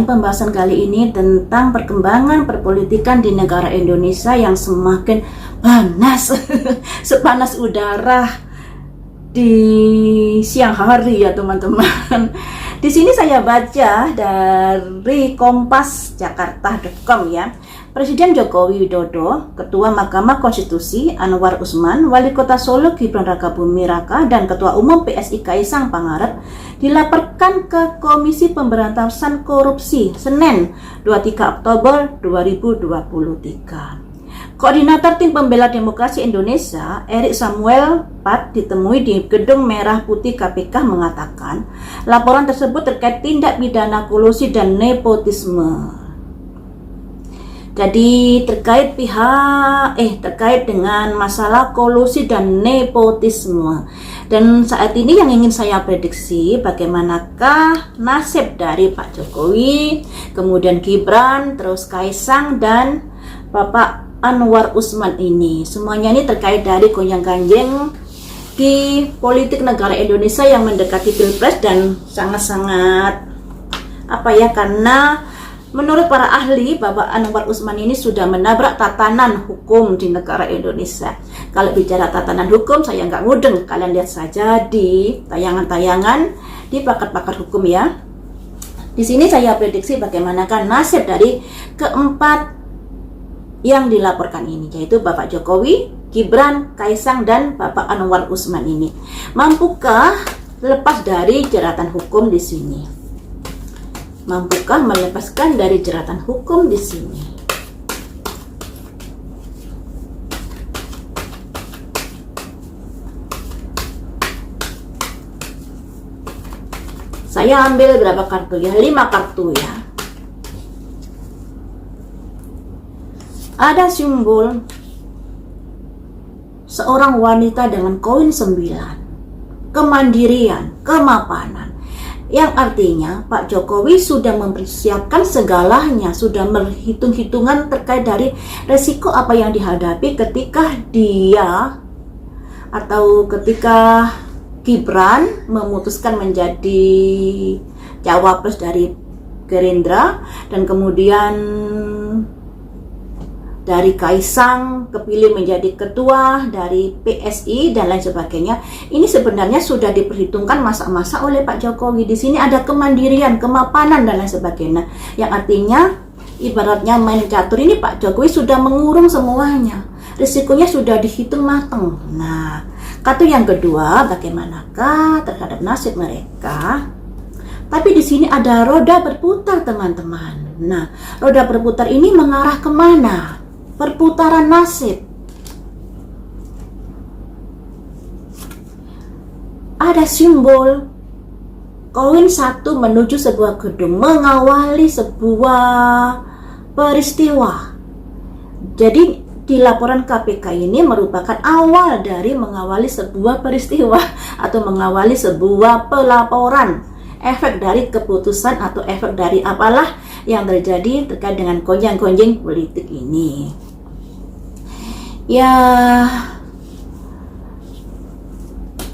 sekalian, pembahasan kali ini tentang perkembangan perpolitikan di negara Indonesia yang semakin panas, sepanas udara di siang hari ya teman-teman. Di sini saya baca dari kompasjakarta.com ya. Presiden Joko Widodo, Ketua Mahkamah Konstitusi Anwar Usman, Wali Kota Solo Gibran Rakabuming Raka, dan Ketua Umum PSI Kaisang Pangarep dilaporkan ke Komisi Pemberantasan Korupsi Senin 23 Oktober 2023. Koordinator Tim Pembela Demokrasi Indonesia, Erik Samuel Pat, ditemui di Gedung Merah Putih KPK mengatakan laporan tersebut terkait tindak pidana kolusi dan nepotisme. Jadi terkait dengan masalah kolusi dan nepotisme. Dan saat ini yang ingin saya prediksi, bagaimanakah nasib dari Pak Jokowi, kemudian Gibran, terus Kaisang, dan Bapak Anwar Usman ini. Semuanya ini terkait dari gonjang-ganjing di politik negara Indonesia yang mendekati Pilpres dan sangat-sangat karena menurut para ahli, Bapak Anwar Usman ini sudah menabrak tatanan hukum di negara Indonesia. Kalau bicara tatanan hukum, saya nggak mudeng. Kalian lihat saja di tayangan-tayangan di pakar-pakar hukum ya. Di sini saya prediksi bagaimanakah nasib dari keempat yang dilaporkan ini, yaitu Bapak Jokowi, Gibran, Kaisang, dan Bapak Anwar Usman ini. Mampukah lepas dari jeratan hukum di sini? Mampukah melepaskan dari jeratan hukum di sini? Saya ambil berapa kartu ya? 5 kartu ya. Ada simbol seorang wanita dengan koin 9, kemandirian, kemapanan, yang artinya Pak Jokowi sudah mempersiapkan segalanya, sudah berhitung-hitungan terkait dari resiko apa yang dihadapi ketika dia atau ketika Gibran memutuskan menjadi cawapres dari Gerindra, dan kemudian dari Kaisang kepilih menjadi ketua dari PSI dan lain sebagainya. Ini sebenarnya sudah diperhitungkan masa-masa oleh Pak Jokowi. Di sini ada kemandirian, kemapanan dan lain sebagainya. Yang artinya ibaratnya main catur ini Pak Jokowi sudah mengurung semuanya. Risikonya sudah dihitung matang. Nah, kartu yang kedua, bagaimanakah terhadap nasib mereka? Tapi di sini ada roda berputar teman-teman. Nah, roda berputar ini mengarah kemana? Perputaran nasib. Ada simbol koin 1 menuju sebuah gedung, mengawali sebuah peristiwa. Jadi di laporan KPK ini merupakan awal dari mengawali sebuah peristiwa atau mengawali sebuah pelaporan, efek dari keputusan atau efek dari apalah yang terjadi terkait dengan gonjang-gonjing politik ini. Ya,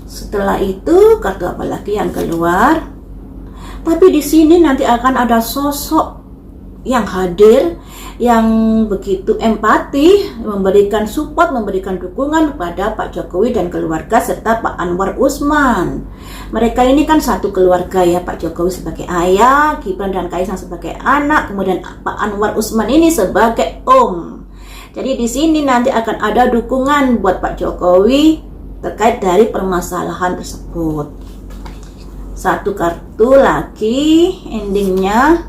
setelah itu kartu apa lagi yang keluar? Tapi di sini nanti akan ada sosok yang hadir yang begitu empati, memberikan support, memberikan dukungan kepada Pak Jokowi dan keluarga serta Pak Anwar Usman. Mereka ini kan satu keluarga ya, Pak Jokowi sebagai ayah, Gibran dan Kaisang sebagai anak, kemudian Pak Anwar Usman ini sebagai om. Jadi di sini nanti akan ada dukungan buat Pak Jokowi terkait dari permasalahan tersebut. Satu kartu lagi, endingnya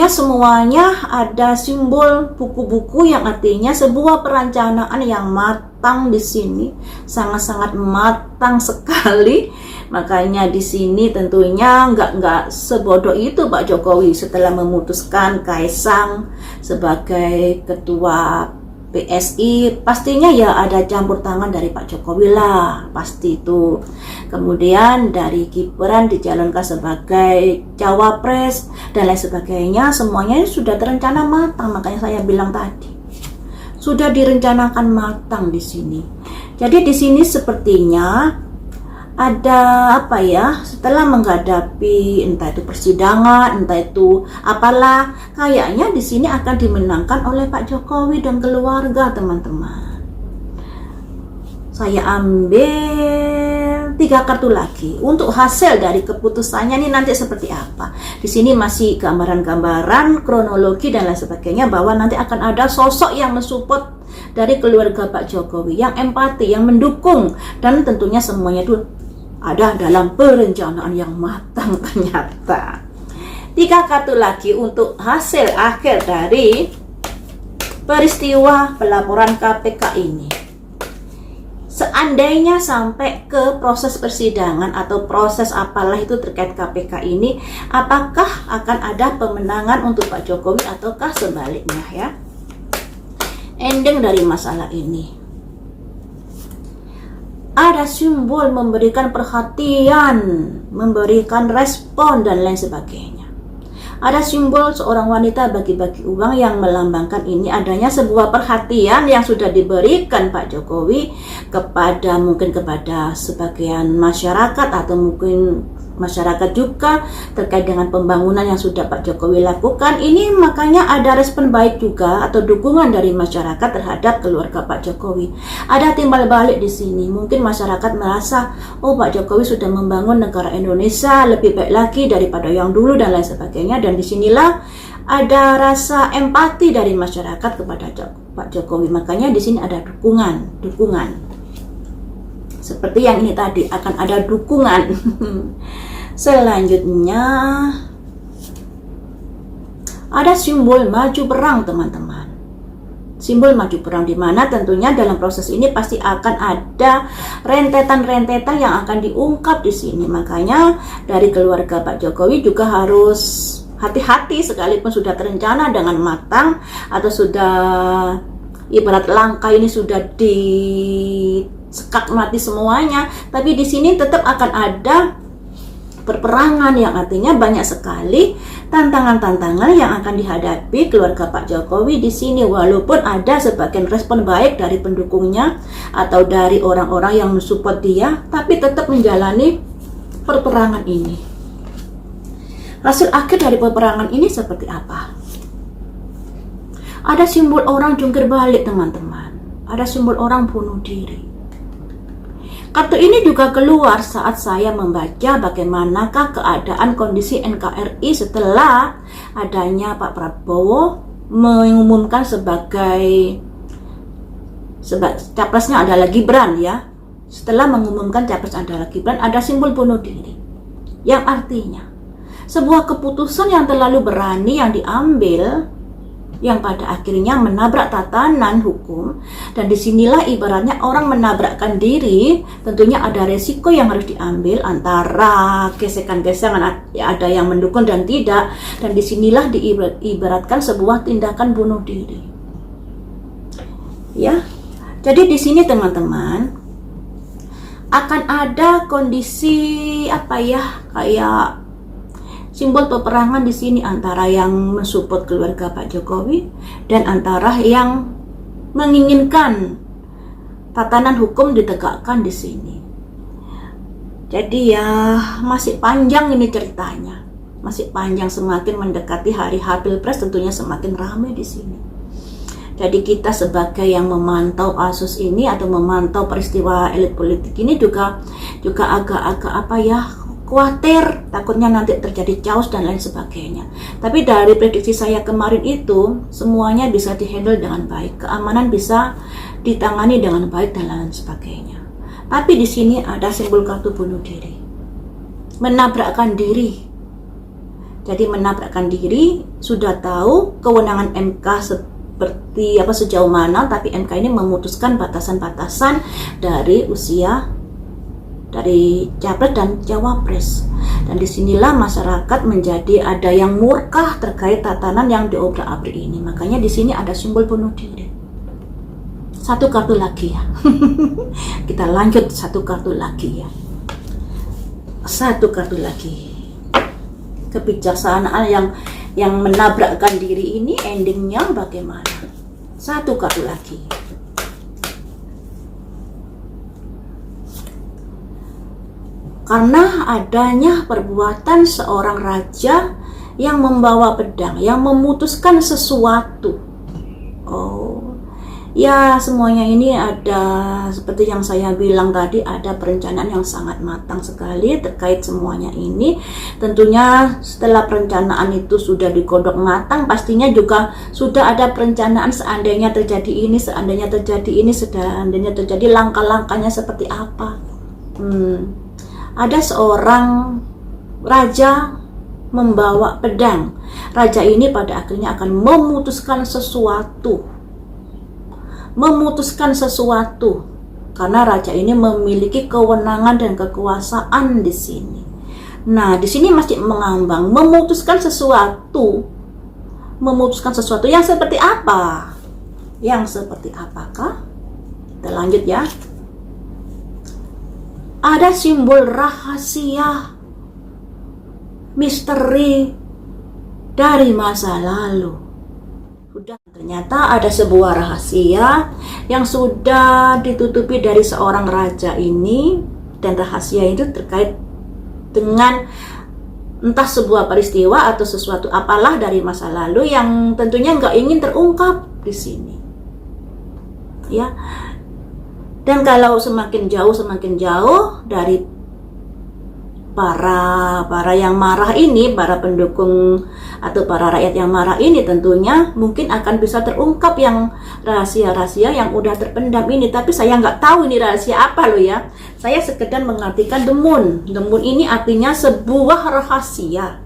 semuanya ada simbol buku-buku yang artinya sebuah perencanaan yang matang di sini, sangat-sangat matang sekali. Makanya di sini tentunya nggak sebodoh itu Pak Jokowi setelah memutuskan Kaisang sebagai ketua PSI, pastinya ya ada campur tangan dari Pak Jokowi lah, pasti itu. Kemudian dari Gibran dicalonkan sebagai cawapres dan lain sebagainya, semuanya sudah terencana matang. Makanya saya bilang tadi sudah direncanakan matang di sini. Jadi di sini sepertinya ada apa ya, setelah menghadapi entah itu persidangan, entah itu apalah, kayaknya di sini akan dimenangkan oleh Pak Jokowi dan keluarga, teman-teman. Saya ambil 3 kartu lagi untuk hasil dari keputusannya nih nanti seperti apa. Di sini masih gambaran-gambaran, kronologi dan lain sebagainya, bahwa nanti akan ada sosok yang mensupport dari keluarga Pak Jokowi, yang empati, yang mendukung, dan tentunya semuanya itu ada dalam perencanaan yang matang ternyata. 3 kartu lagi untuk hasil akhir dari peristiwa pelaporan KPK ini. Seandainya sampai ke proses persidangan atau proses apalah itu terkait KPK ini, apakah akan ada pemenangan untuk Pak Jokowi ataukah sebaliknya ya? Ending dari masalah ini, ada simbol memberikan perhatian, memberikan respon dan lain sebagainya. Ada simbol seorang wanita bagi-bagi uang yang melambangkan ini adanya sebuah perhatian yang sudah diberikan Pak Jokowi mungkin kepada sebagian masyarakat, atau mungkin masyarakat juga terkait dengan pembangunan yang sudah Pak Jokowi lakukan ini. Makanya ada respon baik juga atau dukungan dari masyarakat terhadap keluarga Pak Jokowi. Ada timbal balik di sini. Mungkin masyarakat merasa, oh Pak Jokowi sudah membangun negara Indonesia lebih baik lagi daripada yang dulu dan lain sebagainya. Dan disinilah ada rasa empati dari masyarakat kepada Pak Jokowi. Makanya di sini ada dukungan. Seperti yang ini tadi, akan ada dukungan. Selanjutnya ada simbol maju perang, teman-teman. Simbol maju perang, di mana tentunya dalam proses ini pasti akan ada rentetan-rentetan yang akan diungkap di sini. Makanya dari keluarga Pak Jokowi juga harus hati-hati, sekalipun sudah terencana dengan matang atau sudah ibarat langkah ini sudah disekat mati semuanya, tapi di sini tetap akan ada perperangan, yang artinya banyak sekali tantangan-tantangan yang akan dihadapi keluarga Pak Jokowi di sini. Walaupun ada sebagian respon baik dari pendukungnya atau dari orang-orang yang mensupport dia, tapi tetap menjalani perperangan ini. Hasil akhir dari peperangan ini seperti apa? Ada simbol orang jungkir balik, teman-teman. Ada simbol orang bunuh diri. Kartu ini juga keluar saat saya membaca bagaimanakah keadaan kondisi NKRI setelah adanya Pak Prabowo mengumumkan sebagai capresnya adalah Gibran ya. Setelah mengumumkan capres adalah Gibran, ada simbol bunuh diri. Yang artinya sebuah keputusan yang terlalu berani yang diambil, yang pada akhirnya menabrak tatanan hukum. Dan disinilah ibaratnya orang menabrakkan diri, tentunya ada resiko yang harus diambil antara gesekan-gesekan, ada yang mendukung dan tidak. Dan disinilah diibaratkan sebuah tindakan bunuh diri ya. Jadi di sini teman-teman akan ada kondisi apa ya, kayak simbol peperangan di sini antara yang mensupport keluarga Pak Jokowi dan antara yang menginginkan tatanan hukum ditegakkan di sini. Jadi ya masih panjang ini ceritanya, masih panjang. Semakin mendekati hari Pilpres tentunya semakin ramai di sini. Jadi kita sebagai yang memantau kasus ini atau memantau peristiwa elit politik ini juga agak-agak apa ya, khawatir takutnya nanti terjadi chaos dan lain sebagainya. Tapi dari prediksi saya kemarin itu semuanya bisa dihandle dengan baik, keamanan bisa ditangani dengan baik dan lain sebagainya. Tapi di sini ada simbol kartu bunuh diri, menabrakkan diri. Jadi menabrakkan diri, sudah tahu kewenangan MK seperti apa, sejauh mana, tapi MK ini memutuskan batasan-batasan dari usia dari capres dan cawapres. Dan disinilah masyarakat menjadi ada yang murka terkait tatanan yang diobrak-abrik ini. Makanya di sini ada simbol bunuh diri. Satu kartu lagi ya. Kita lanjut satu kartu lagi ya. Satu kartu lagi. Kebijaksanaan yang menabrakkan diri ini endingnya bagaimana? Satu kartu lagi. karena adanya perbuatan seorang raja yang membawa pedang, yang memutuskan sesuatu. Ya, semuanya ini ada, seperti yang saya bilang tadi, ada perencanaan yang sangat matang sekali terkait semuanya ini. Tentunya setelah perencanaan itu sudah digodok matang, pastinya juga sudah ada perencanaan seandainya terjadi ini, seandainya terjadi ini, seandainya terjadi langkah-langkahnya seperti apa. Ada seorang raja membawa pedang. Raja ini pada akhirnya akan memutuskan sesuatu karena raja ini memiliki kewenangan dan kekuasaan di sini. Nah, di sini masih mengambang memutuskan sesuatu yang seperti apa? Yang seperti apakah? Kita lanjut ya. Ada simbol rahasia, misteri dari masa lalu. Ternyata ada sebuah rahasia yang sudah ditutupi dari seorang raja ini, dan rahasia itu terkait dengan entah sebuah peristiwa atau sesuatu apalah dari masa lalu yang tentunya nggak ingin terungkap di sini. Ya. Dan kalau semakin jauh dari para yang marah ini, para pendukung atau para rakyat yang marah ini, tentunya mungkin akan bisa terungkap yang rahasia-rahasia yang udah terpendam ini. Tapi saya nggak tahu ini rahasia apa loh ya. Saya sekedar mengartikan the moon. The moon ini artinya sebuah rahasia,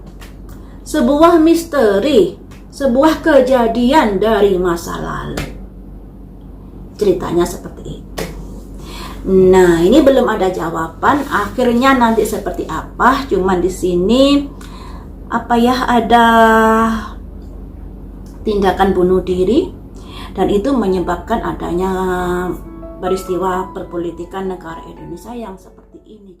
sebuah misteri, sebuah kejadian dari masa lalu. Ceritanya seperti itu. Nah, ini belum ada jawaban akhirnya nanti seperti apa. Cuman di sini ada tindakan bunuh diri, dan itu menyebabkan adanya peristiwa perpolitikan negara Indonesia yang seperti ini.